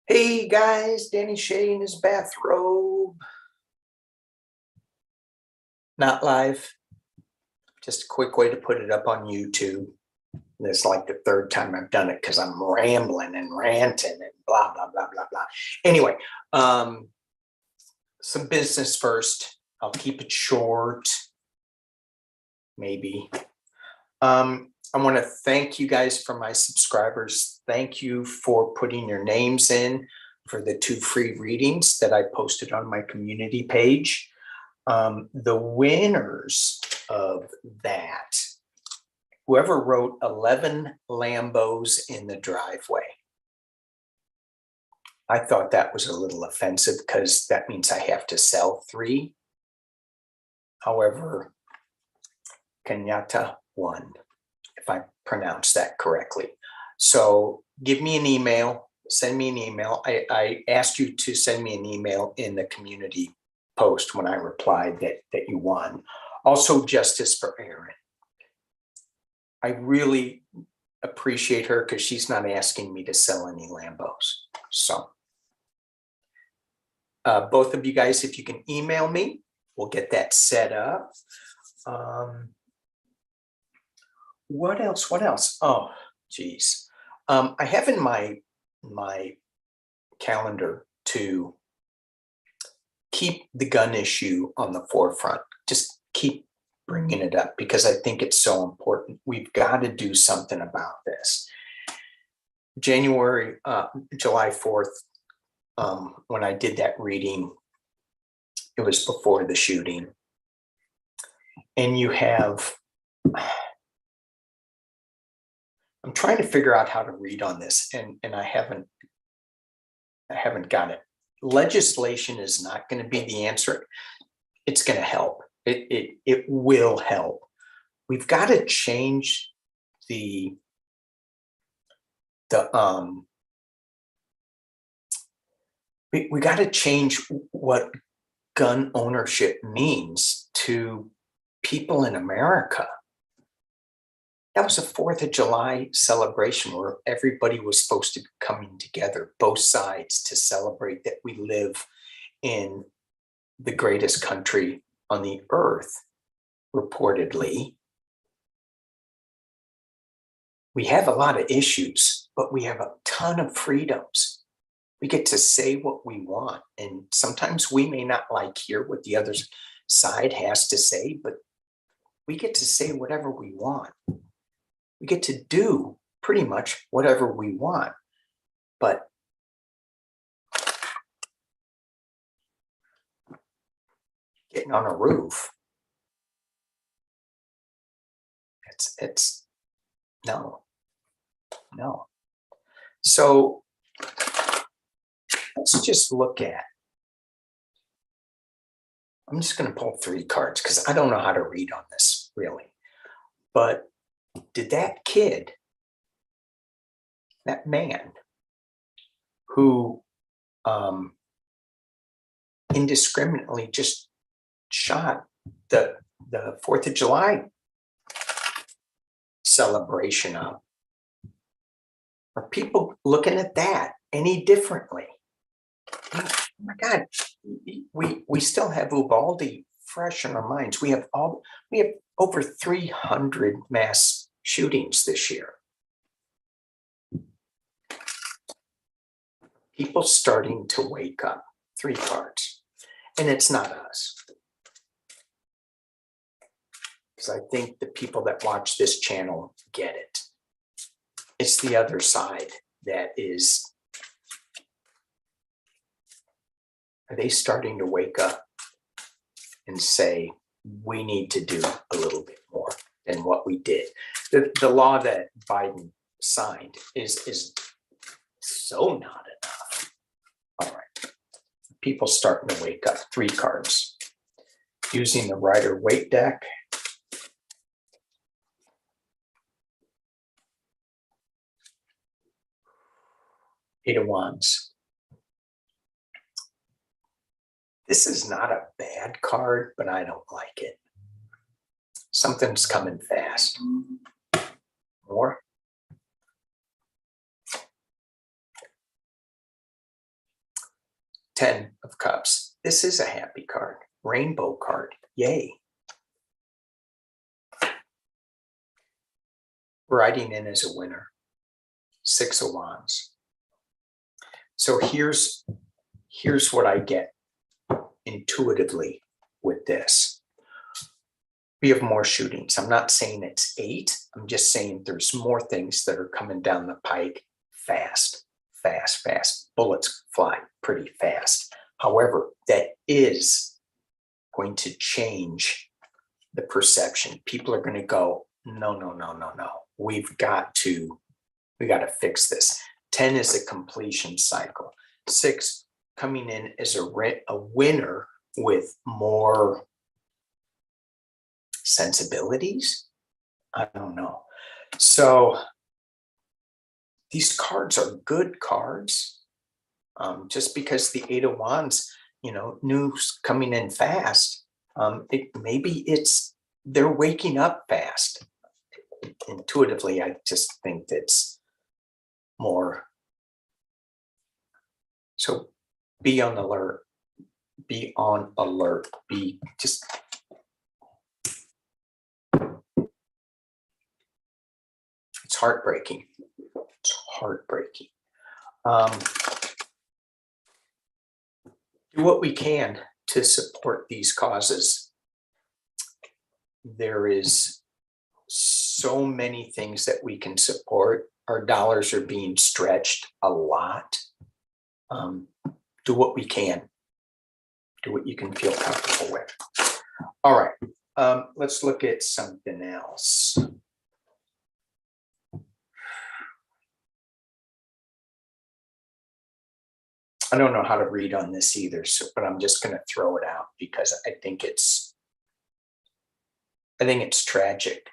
Hey guys, Danny Shea in his bathrobe. Not live, just a quick way to put it up on YouTube. This is like the third time I've done it because I'm rambling and ranting and blah, blah, blah, blah, blah. Anyway, some business first. I'll keep it short, maybe. I want to thank you guys for my subscribers. Thank you for putting your names in for the 2 free readings that I posted on my community page. The winners of that, whoever wrote 11 Lambos in the driveway. I thought that was a little offensive because that means I have to sell 3. However, Kenyatta won, if I pronounce that correctly. So give me an email, send me an email. I asked you to send me an email in the community post when I replied that you won. Also, justice for Aaron. I really appreciate her because she's not asking me to sell any Lambos. So both of you guys, if you can email me, we'll get that set up. What else? What else? Oh, geez. I have in my calendar to keep the gun issue on the forefront. Just keep bringing it up because I think it's so important. We've got to do something about this. July 4th, when I did that reading, it was before the shooting. And you have, I'm trying to figure out how to read on this, and I haven't got it. Legislation is not going to be the answer. It's going to help. It will help. We've got to change we got to change what gun ownership means to people in America. That was a 4th of July celebration where everybody was supposed to be coming together, both sides, to celebrate that we live in the greatest country on the earth, reportedly. We have a lot of issues, but we have a ton of freedoms. We get to say what we want. And sometimes we may not hear what the other side has to say, but we get to say whatever we want. We get to do pretty much whatever we want, but getting on a roof, it's no. So let's just look at, I'm just going to pull 3 cards because I don't know how to read on this really, but did that kid, that man who indiscriminately just shot the 4th of July celebration up, are people looking at that any differently? Oh my God, we still have Uvalde fresh in our minds. We have over 300 mass shootings this year. People starting to wake up. 3 cards. And it's not us. Because I think the people that watch this channel get it. It's the other side that is. Are they starting to wake up and say, we need to do a little bit more than what we did? The law that Biden signed is so not enough. All right. People starting to wake up. 3 cards. Using the Rider-Waite deck. Eight of Wands. This is not a bad card, but I don't like it. Something's coming fast. More. 10 of cups. This is a happy card. Rainbow card. Yay. Riding in as a winner. 6 of wands. So here's what I get intuitively with this. We have more shootings. I'm not saying it's 8. I'm just saying there's more things that are coming down the pike fast. Bullets fly pretty fast. However, that is going to change the perception. People are going to go, no. We've got to fix this. 10 is a completion cycle. 6 coming in as a winner with more sensibilities. I don't know. So these cards are good cards. Just because the 8 of wands, news coming in fast, they're waking up fast. Intuitively, I just think that's more. So be on alert. Be on alert. It's heartbreaking. It's heartbreaking. Do what we can to support these causes. There is so many things that we can support. Our dollars are being stretched a lot. Do what we can. Do what you can feel comfortable with. All right, let's look at something else. I don't know how to read on this either, but I'm just going to throw it out because I think it's tragic.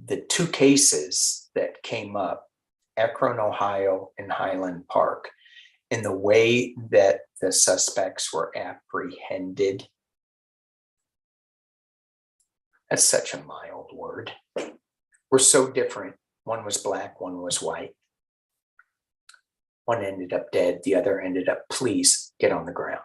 The 2 cases that came up, Akron, Ohio, and Highland Park, and the way that the suspects were apprehended. That's such a mild word. Were so different. One was black, one was white. One ended up dead, the other ended up, please get on the ground.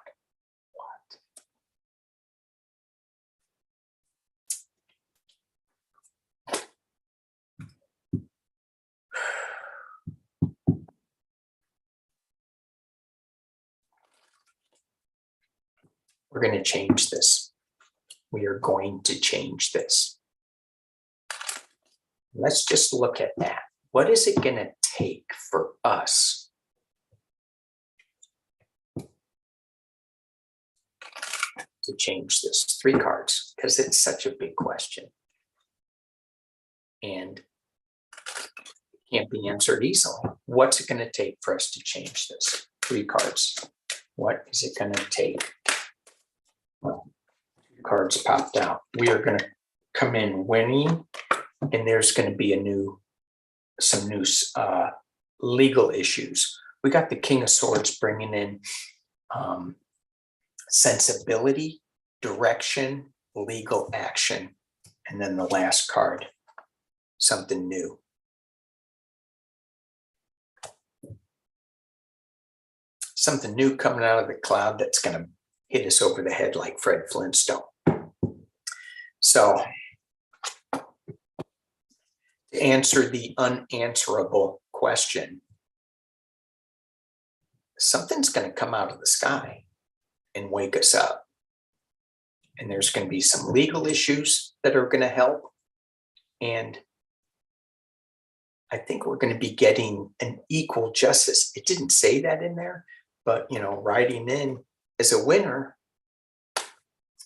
We're going to change this. We are going to change this. Let's just look at that. What is it going to take for us to change this? 3 cards, because it's such a big question. And can't be answered easily. What's it going to take for us to change this? 3 cards. What is it going to take? Well, 2 cards popped out. We are going to come in winning, and there's going to be some new legal issues. We got the King of Swords bringing in sensibility, direction, legal action, and then the last card, something new. Something new coming out of the cloud that's going to hit us over the head like Fred Flintstone. So, to answer the unanswerable question, something's going to come out of the sky and wake us up. And there's going to be some legal issues that are going to help. And I think we're going to be getting an equal justice. It didn't say that in there, but, riding in as a winner.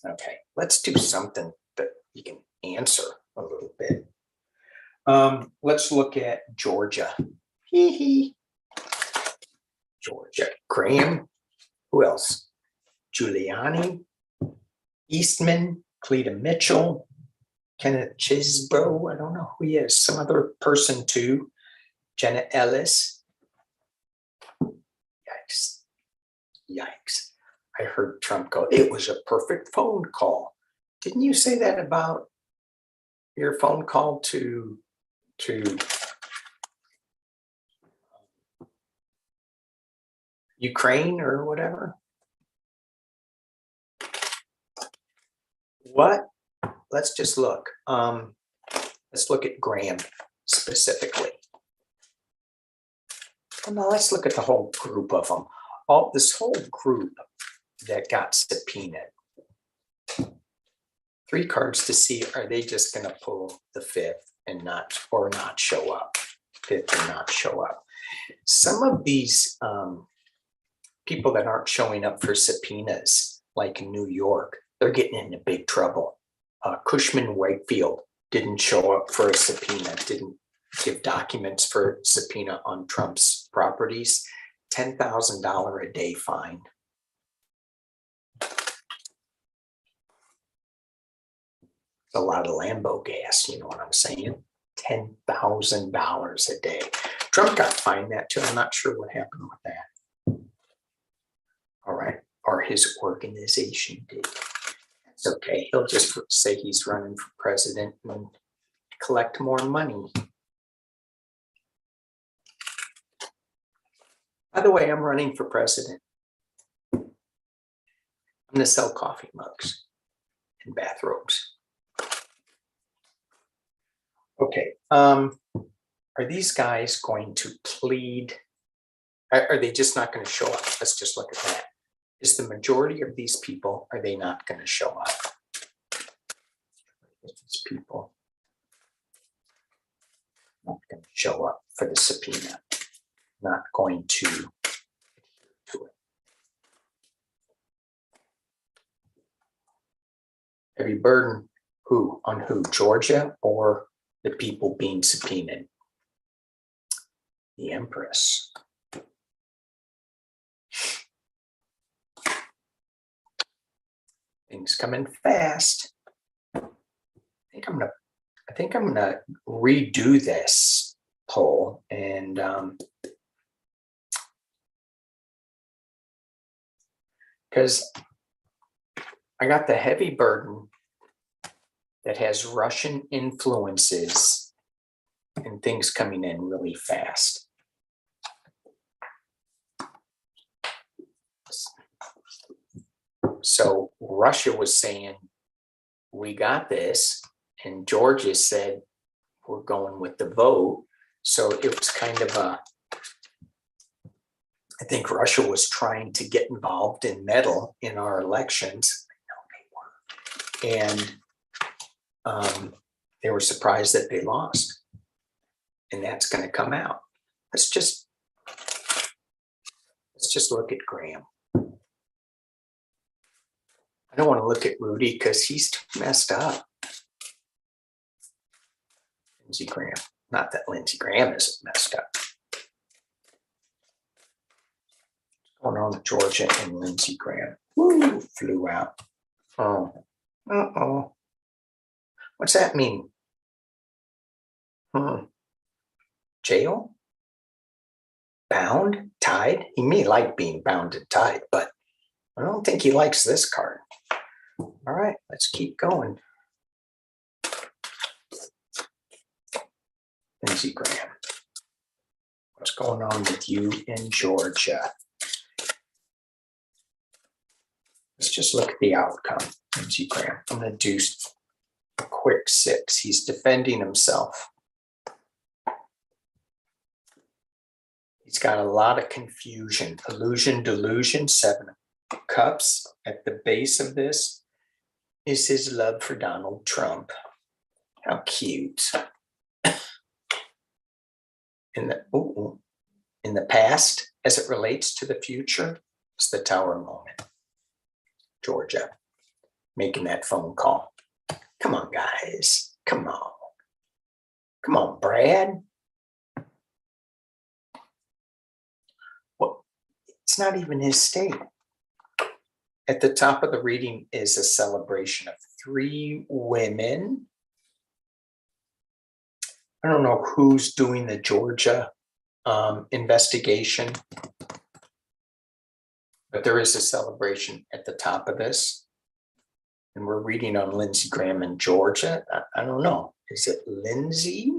Okay, let's do something that you can answer a little bit. Let's look at Georgia. Georgia. Graham. Who else? Giuliani. Eastman. Cleta Mitchell. Kenneth Chisbro. I don't know who he is. Some other person too. Jenna Ellis. Yikes. I heard Trump go, it was a perfect phone call. Didn't you say that about your phone call to Ukraine or whatever. What? Let's just look. Let's look at Graham specifically. Well, no, let's look at the whole group of them. This whole group that got subpoenaed. 3 cards to see, are they just going to pull the 5th and not show up? 5th and not show up. Some of these people that aren't showing up for subpoenas, like in New York, they're getting into big trouble. Cushman Wakefield didn't show up for a subpoena, didn't give documents for subpoena on Trump's properties. $10,000 a day fine. A lot of Lambo gas, you know what I'm saying? $10,000 a day. Trump got fined that too. I'm not sure what happened with that. All right, or his organization did. That's okay. He'll just say he's running for president and collect more money. By the way, I'm running for president. I'm going to sell coffee mugs and bathrobes. Okay. Are these guys going to plead? Are they just not going to show up? Let's just look at that. Is the majority of these people, are they not going to show up? These people not going to show up for the subpoena. Not going to do it. Heavy burden who? On who? Georgia or the people being subpoenaed? The Empress. Things coming fast. I think I'm gonna redo this poll and because I got the heavy burden that has Russian influences and things coming in really fast. So Russia was saying, we got this, and Georgia said, we're going with the vote. So it was kind of I think Russia was trying to get involved and meddle in our elections. And they were surprised that they lost. And that's going to come out. Let's just look at Graham. I don't want to look at Rudy because he's too messed up. Lindsey Graham. Not that Lindsey Graham isn't messed up. What's going on with Georgia and Lindsey Graham? Woo, flew out. Oh, uh-oh. What's that mean? Jail? Bound? Tied? He may like being bound and tied, but I don't think he likes this card. All right, let's keep going. Lindsey Graham. What's going on with you in Georgia? Let's just look at the outcome. Lindsey Graham. I'm going to do a quick 6. He's defending himself. He's got a lot of confusion. Illusion, delusion, 7 of Cups. At the base of this is his love for Donald Trump. How cute. In the past, as it relates to the future, it's the Tower moment. Georgia, making that phone call. Come on, guys. Come on. Come on, Brad. Well, it's not even his state. At the top of the reading is a celebration of 3 women. I don't know who's doing the Georgia investigation, but there is a celebration at the top of this. And we're reading on Lindsey Graham in Georgia. I don't know. Is it Lindsey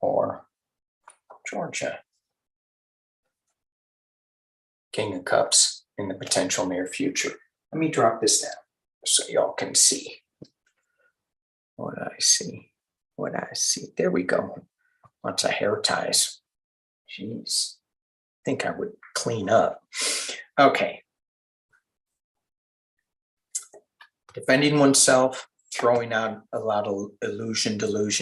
or Georgia? King of Cups in the potential near future. Let me drop this down so y'all can see what I see. What I see. There we go. Lots of hair ties. Jeez. Think I would clean up. Okay. Defending oneself, throwing out a lot of delusion.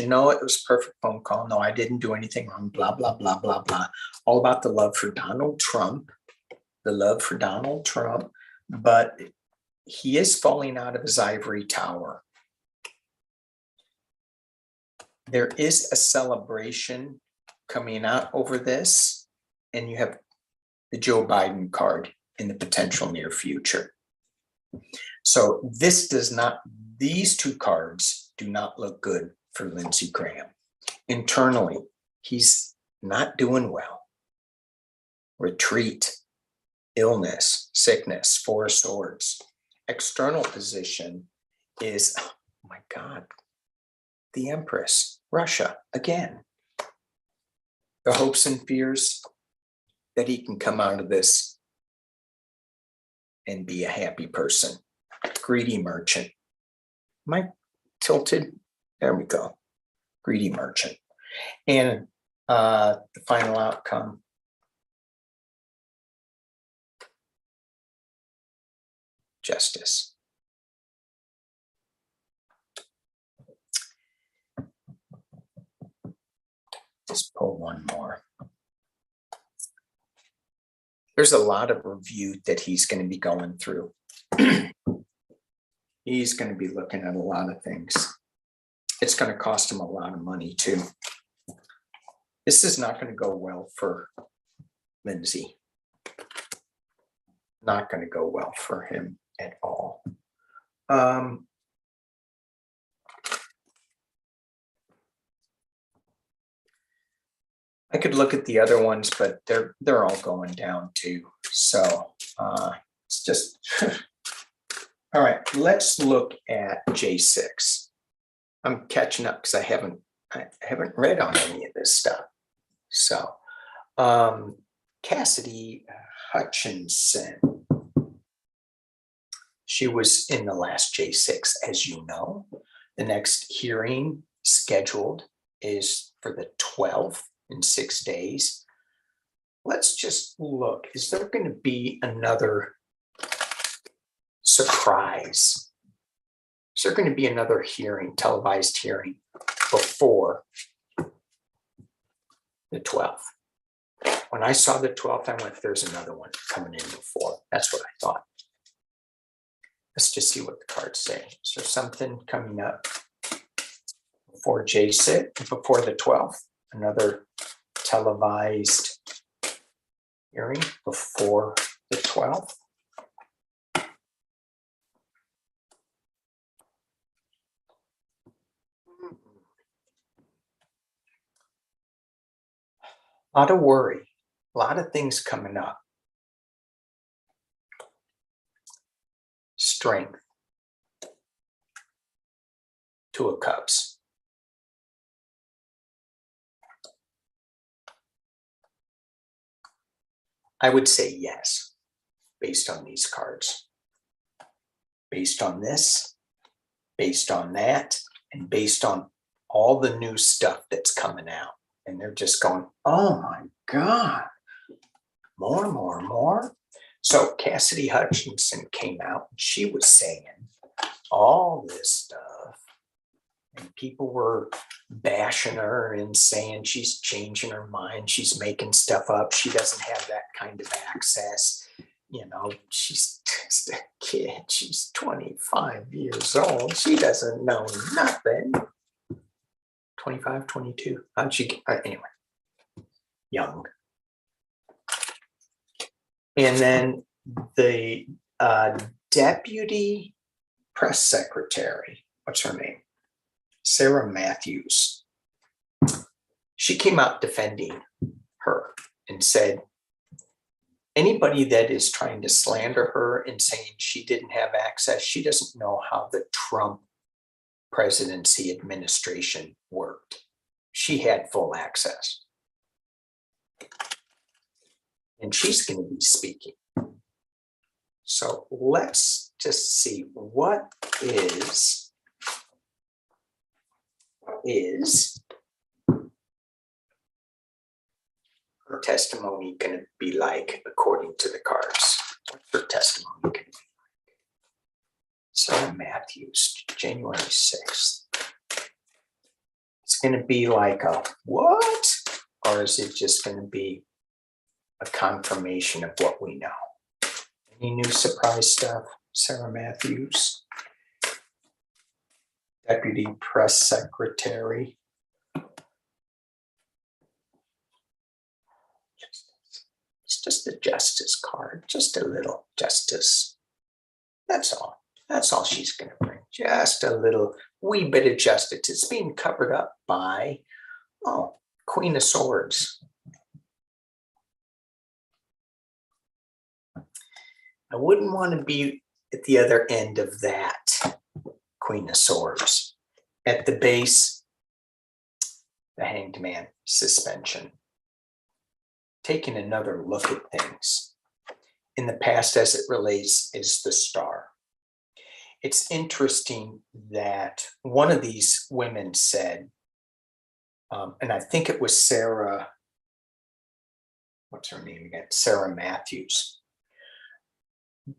No, it was a perfect phone call. No, I didn't do anything wrong. Blah, blah, blah, blah, blah. All about the love for Donald Trump. The love for Donald Trump. But he is falling out of his ivory tower. There is a celebration coming out over this, and you have the Joe Biden card in the potential near future. So this does not, these two cards do not look good for Lindsey Graham. Internally, he's not doing well. Retreat, illness, sickness, Four of Swords. External position is, oh my God, the Empress, Russia, again. The hopes and fears that he can come out of this and be a happy person. Greedy merchant. Am I tilted? There we go. Greedy merchant. And the final outcome. Justice. Just pull one more. There's a lot of review that he's going to be going through. He's going to be looking at a lot of things. It's going to cost him a lot of money too. This is not going to go well for Lindsey. Not going to go well for him at all. I could look at the other ones, but they're all going down too. So it's just all right. Let's look at J6th. I'm catching up because I haven't read on any of this stuff. So Cassidy Hutchinson. She was in the last J6th, as you know. The next hearing scheduled is for the 12th. In 6 days. Let's just look. Is there going to be another surprise? Is there going to be another hearing, televised hearing before the 12th? When I saw the 12th, I went, there's another one coming in before. That's what I thought. Let's just see what the cards say. Is there something coming up before J6th, before the 12th? Another televised hearing before the 12th. A lot of worry, a lot of things coming up. Strength. Two of Cups. I would say yes, based on these cards. Based on this, based on that, and based on all the new stuff that's coming out. And they're just going, oh my God, more. So Cassidy Hutchinson came out and she was saying all this stuff. And people were bashing her and saying she's changing her mind. She's making stuff up. She doesn't have that kind of access. You know, she's just a kid. She's 25 years old. She doesn't know nothing. 25, 22. How'd she get? Anyway, young. And then the deputy press secretary, what's her name? Sarah Matthews. She came out defending her and said, anybody that is trying to slander her and saying she didn't have access, she doesn't know how the Trump presidency administration worked. She had full access. And she's going to be speaking. So let's just see what is her testimony going to be like according to the cards? What's her testimony going to be like? Sarah Matthews, January 6th. It's going to be like a what? Or is it just going to be a confirmation of what we know? Any new surprise stuff, Sarah Matthews? Deputy Press Secretary. It's just a justice card, just a little justice. That's all. That's all she's going to bring. Just a little wee bit of justice. It's being covered up by, Queen of Swords. I wouldn't want to be at the other end of that Queen of Swords. At the base, the Hanged Man, suspension. Taking another look at things. In the past, as it relates, is the Star. It's interesting that one of these women said, and I think it was Sarah, what's her name again? Sarah Matthews.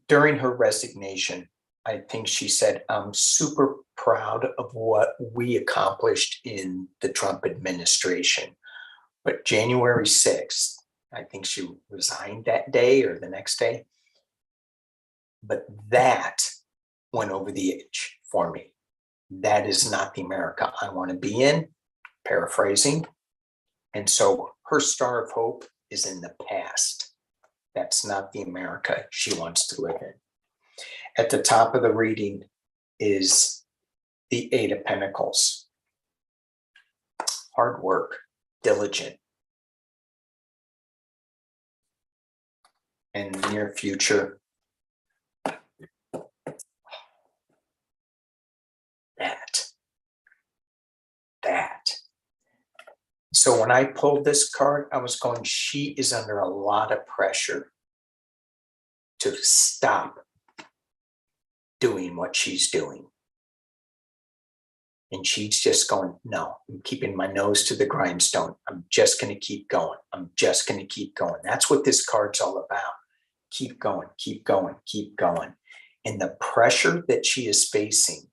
During her resignation, I think she said, I'm super proud of what we accomplished in the Trump administration. But January 6th, I think she resigned that day or the next day. But that went over the edge for me. That is not the America I want to be in, paraphrasing. And so her star of hope is in the past. That's not the America she wants to live in. At the top of the reading is the Eight of Pentacles. Hard work, diligent. In the near future, that. So when I pulled this card, I was going, she is under a lot of pressure to stop doing what she's doing. And she's just going, no, I'm keeping my nose to the grindstone. I'm just going to keep going. I'm just going to keep going. That's what this card's all about. Keep going, keep going, keep going. And the pressure that she is facing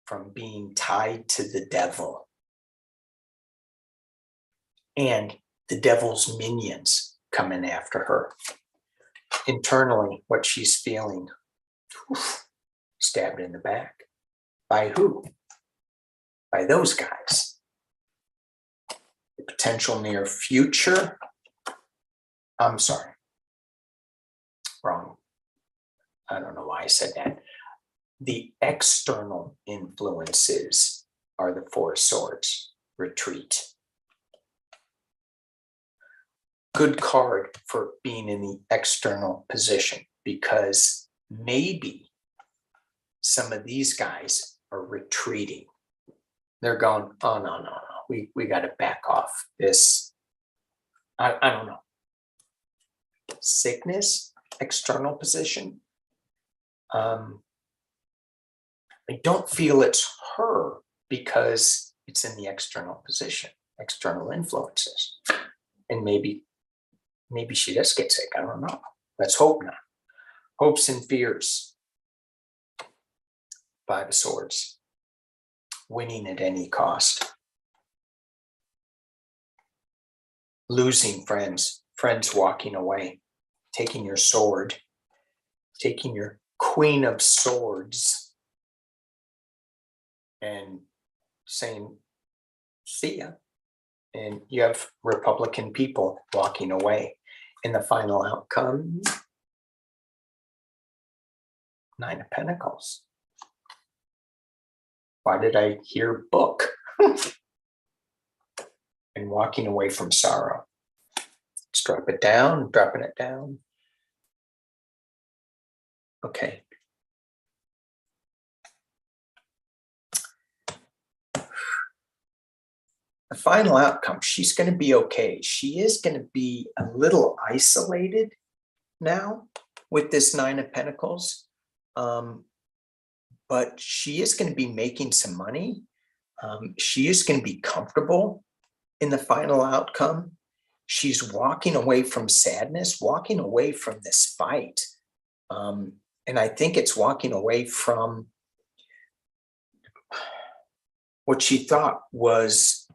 from being tied to the devil and the devil's minions coming after her. Internally, what she's feeling, stabbed in the back. By who? By those guys. The potential near future. I'm sorry. Wrong. I don't know why I said that. The external influences are the Four of Swords. Retreat. Good card for being in the external position, because maybe some of these guys are retreating. They're going, oh, no. We got to back off this. I don't know. Sickness, external position. I don't feel it's her because it's in the external position, external influences. And maybe she does get sick. I don't know. Let's hope not. Hopes and fears. Five of Swords. Winning at any cost. Losing friends. Friends walking away. Taking your sword. Taking your Queen of Swords. And saying, see ya. And you have Republican people walking away. In the final outcome, Nine of Pentacles. Why did I hear book? And walking away from sorrow. Let's drop it down, dropping it down. Okay. The final outcome, she's going to be okay. She is going to be a little isolated now with this Nine of Pentacles. But she is going to be making some money. She is going to be comfortable in the final outcome. She's walking away from sadness, walking away from this fight. And I think it's walking away from what she thought was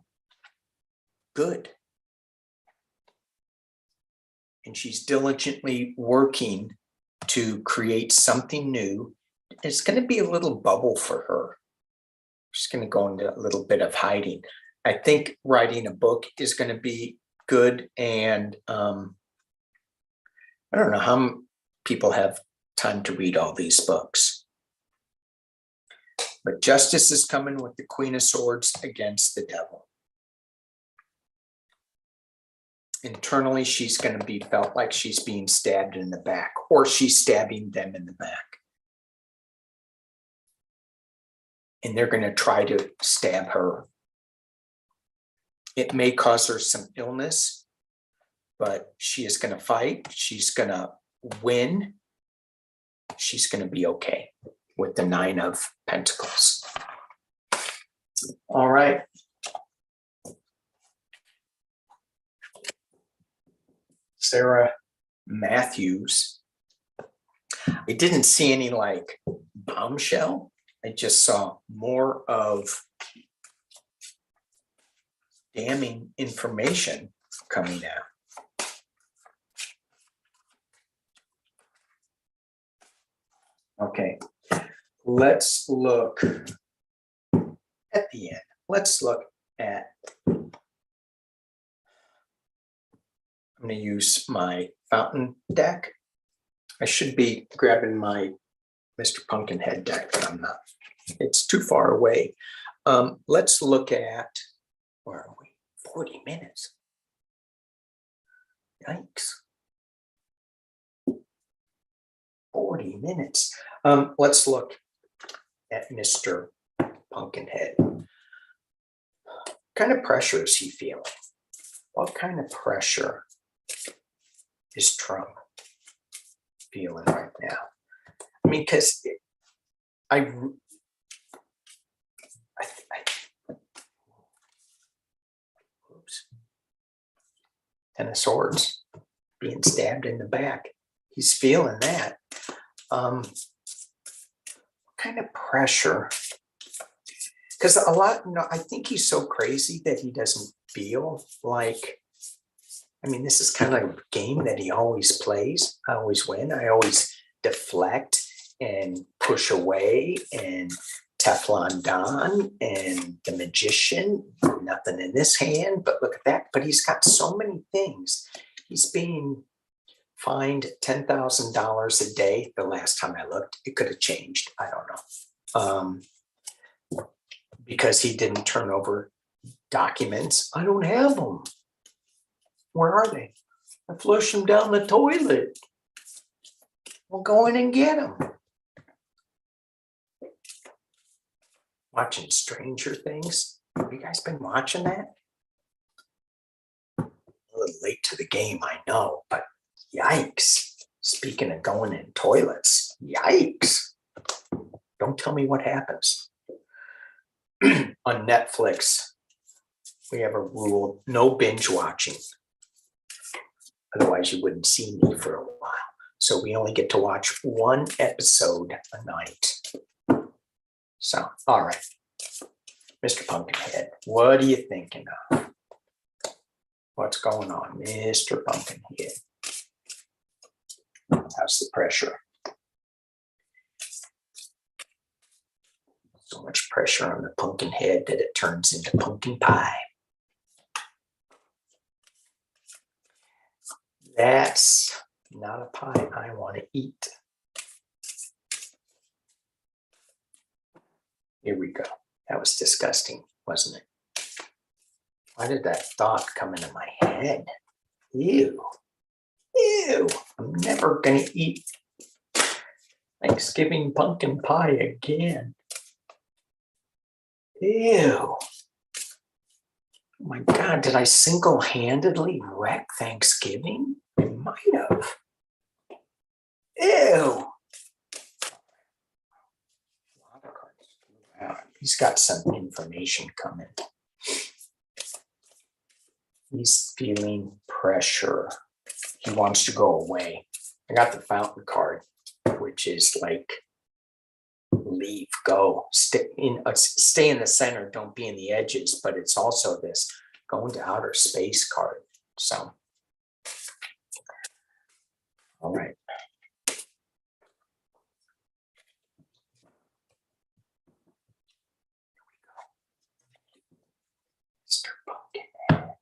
good. And she's diligently working to create something new. It's going to be a little bubble for her. She's going to go into a little bit of hiding. I think writing a book is going to be good. And I don't know how people have time to read all these books. But justice is coming with the Queen of Swords against the Devil. Internally, she's going to be felt like she's being stabbed in the back, or she's stabbing them in the back. And they're going to try to stab her. It may cause her some illness, but she is going to fight. She's going to win. She's going to be okay with the Nine of Pentacles. All right. Sarah Matthews. I didn't see any like bombshell. I just saw more of damning information coming out. Okay, let's look at the end. Let's look at, I'm going to use my fountain deck. I should be grabbing my Mr. Pumpkinhead deck, but I'm not. It's too far away. Let's look at, where are we? 40 minutes. Yikes. 40 minutes. Let's look at Mr. Pumpkinhead. What kind of pressure is he feeling? What kind of pressure is Trump feeling right now? I mean, because oops. Ten of Swords, being stabbed in the back. He's feeling that. What kind of pressure? Because a lot, I think he's so crazy that he doesn't feel like, I mean, this is kind of a game that he always plays. I always win. I always deflect and push away, and Teflon Don and the Magician, nothing in this hand, but look at that. But he's got so many things. He's being fined $10,000 a day. The last time I looked, it could have changed. I don't know. Because he didn't turn over documents. I don't have them. Where are they? I flushed them down the toilet. We'll go in and get them. Watching Stranger Things. Have you guys been watching that? A little late to the game, I know, but yikes. Speaking of going in toilets, yikes. Don't tell me what happens. On Netflix, we have a rule, no binge watching. Otherwise, you wouldn't see me for a while. So we only get to watch one episode a night. So, all right. Mr. Pumpkinhead, what are you thinking of? What's going on, Mr. Pumpkinhead? How's the pressure? So much pressure on the pumpkin head that it turns into pumpkin pie. That's not a pie I want to eat. Here we go. That was disgusting, wasn't it? Why did that thought come into my head? Ew. Ew. I'm never going to eat Thanksgiving pumpkin pie again. Ew. Oh my God, did I single-handedly wreck Thanksgiving? I might have. Ew. He's got some information coming. He's feeling pressure. He wants to go away. I got the fountain card, which is like leave, go, stay in the center, don't be in the edges. But it's also this going to outer space card. So, all right. Mr. Pumpkinhead.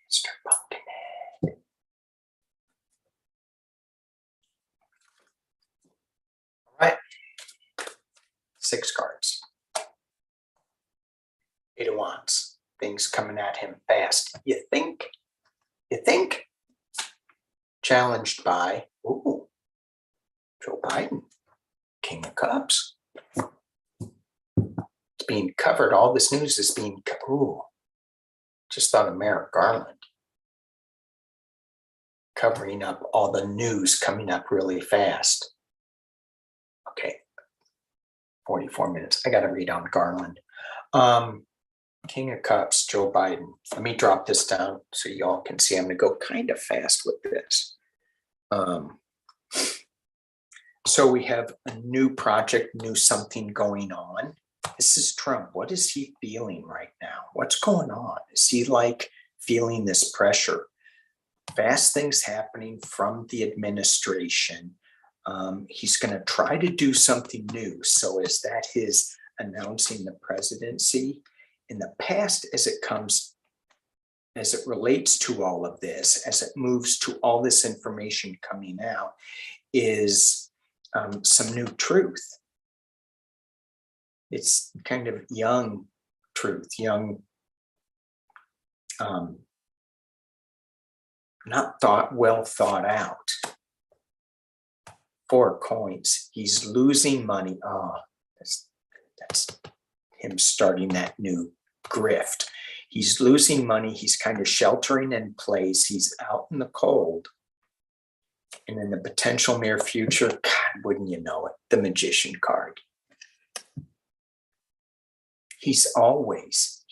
Mr. Pumpkinhead. All right. 6 cards. 8 of Wands. Things coming at him fast. You think? Challenged by, ooh, Joe Biden, King of Cups. It's being covered. All this news is being, ooh, just thought of Merrick Garland. Covering up all the news coming up really fast. Okay, 44 minutes. I got to read on Garland. King of Cups, Joe Biden. Let me drop this down so y'all can see. I'm going to go kind of fast with this. So we have a new project, new something going on. This is Trump. What is he feeling right now? What's going on? Is he like feeling this pressure? Fast things happening from the administration. He's going to try to do something new. So is that his announcing the presidency? In the past, as it relates to all of this, as it moves to all this information coming out, is some new truth. It's kind of young truth, young, not well thought out. 4 coins. He's losing money. Oh, that's him starting that new grift. He's losing money. He's kind of sheltering in place. He's out in the cold. And in the potential near future, God, wouldn't you know it, the Magician card. He's always,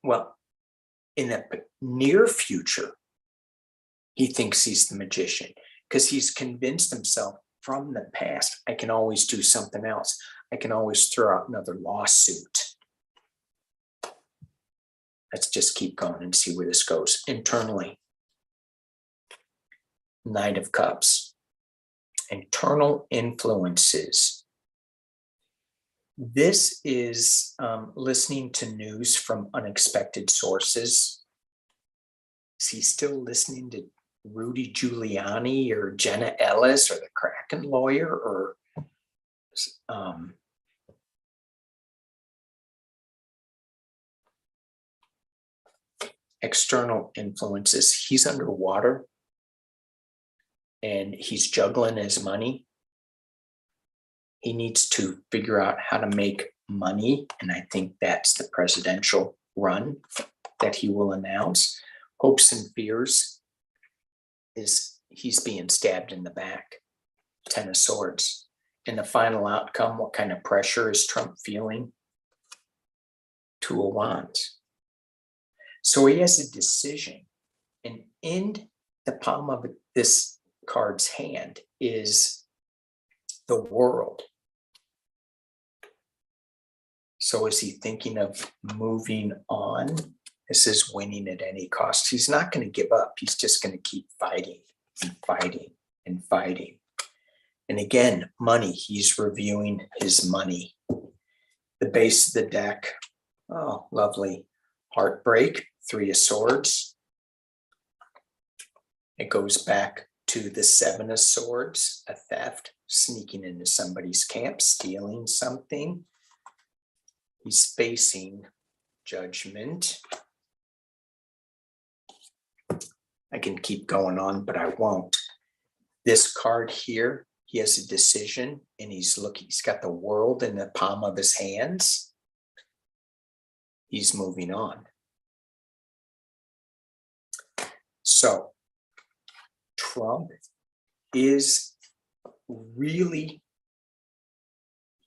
well, in the near future, he thinks he's the magician because he's convinced himself from the past, I can always do something else. I can always throw out another lawsuit. Let's just keep going and see where this goes. Internally, Knight of Cups. Internal influences. This is listening to news from unexpected sources. Is he still listening to Rudy Giuliani or Jenna Ellis or the Kraken lawyer or external influences? He's underwater and he's juggling his money. He needs to figure out how to make money. And I think that's the presidential run that he will announce. Hopes and fears is he's being stabbed in the back. 10 of Swords. In the final outcome, what kind of pressure is Trump feeling? 2 of Wands. So he has a decision. And in the palm of this card's hand is the world. So is he thinking of moving on? This is winning at any cost. He's not going to give up. He's just going to keep fighting and fighting and fighting. And again, money. He's reviewing his money. The base of the deck. Oh, lovely. Heartbreak. 3 of Swords. It goes back to the 7 of Swords, a theft, sneaking into somebody's camp, stealing something. He's facing judgment. I can keep going on, but I won't. This card here, he has a decision and he's got the world in the palm of his hands. He's moving on. So Trump is really,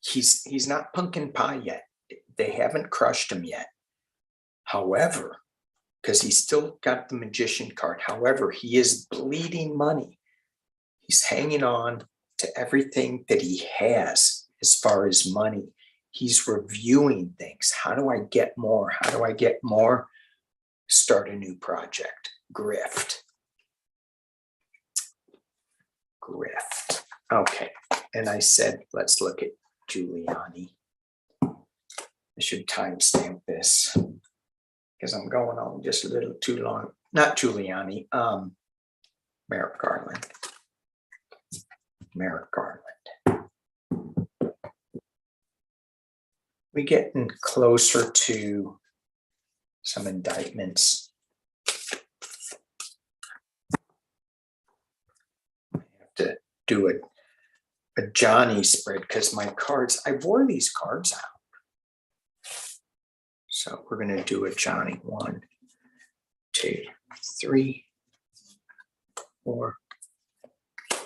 he's not pumpkin pie yet. They haven't crushed him yet. However, because he's still got the magician card. However, he is bleeding money. He's hanging on to everything that he has as far as money. He's reviewing things. How do I get more? How do I get more? Start a new project. Grift. Grift. Okay. And I said, let's look at Giuliani. I should timestamp this because I'm going on just a little too long. Not Giuliani, Merrick Garland. Merrick Garland. We're getting closer to some indictments. I have to do a Johnny spread because my cards, I wore these cards out. So we're going to do a Johnny 1, 2, 3, 4, 5,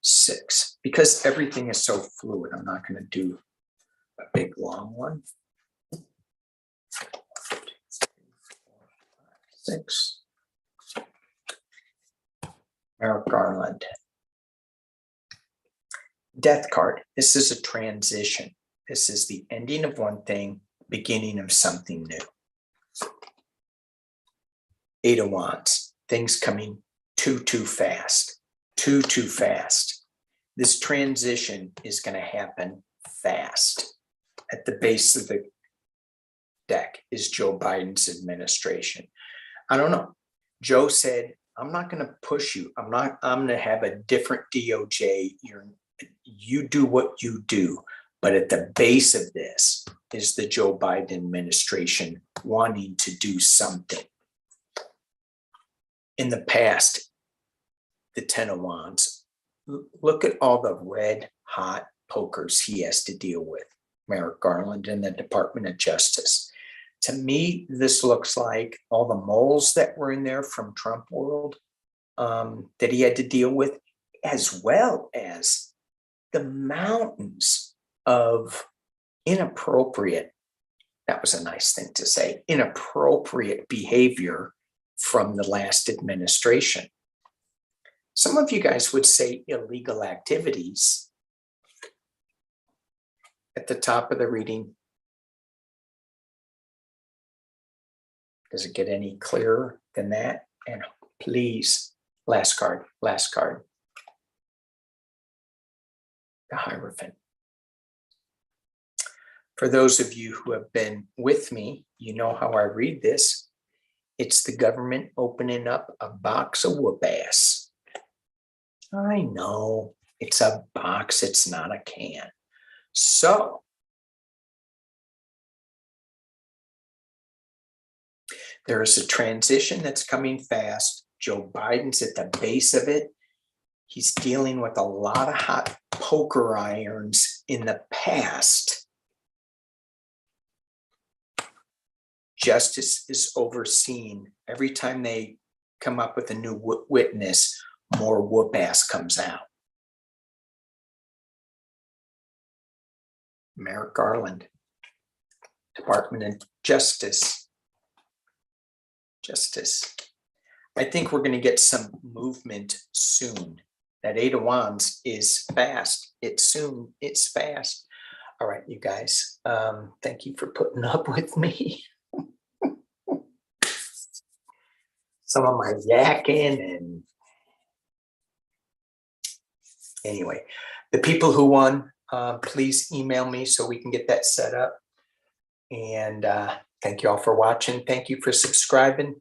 6. Because everything is so fluid, I'm not going to do a big long one. 1, 2, 3, 4, 5, 6. Merrick Garland. Death card. This is a transition. This is the ending of one thing, beginning of something new. 8 of Wands. Things coming too fast. Too fast. This transition is going to happen fast. At the base of the deck is Joe Biden's administration. I don't know. Joe said, I'm not going to push you. I'm going to have a different DOJ. You do what you do. But at the base of this is the Joe Biden administration wanting to do something. In the past, the 10 of Wands, look at all the red hot pokers he has to deal with. Merrick Garland and the Department of Justice. To me, this looks like all the moles that were in there from Trump world that he had to deal with, as well as the mountains of inappropriate, that was a nice thing to say, inappropriate behavior from the last administration. Some of you guys would say illegal activities. At the top of the reading, does it get any clearer than that? And please, last card. The Hierophant. For those of you who have been with me, you know how I read this. It's the government opening up a box of whoop ass. I know it's a box, it's not a can. So, there is a transition that's coming fast. Joe Biden's at the base of it. He's dealing with a lot of hot poker irons in the past. Justice is overseen. Every time they come up with a new witness, more whoop ass comes out. Merrick Garland, Department of Justice. I think we're going to get some movement soon. That 8 of Wands is fast. It's soon. It's fast. All right, you guys. Thank you for putting up with me. Some of my yakking and anyway, the people who won, please email me so we can get that set up. And thank you all for watching. Thank you for subscribing.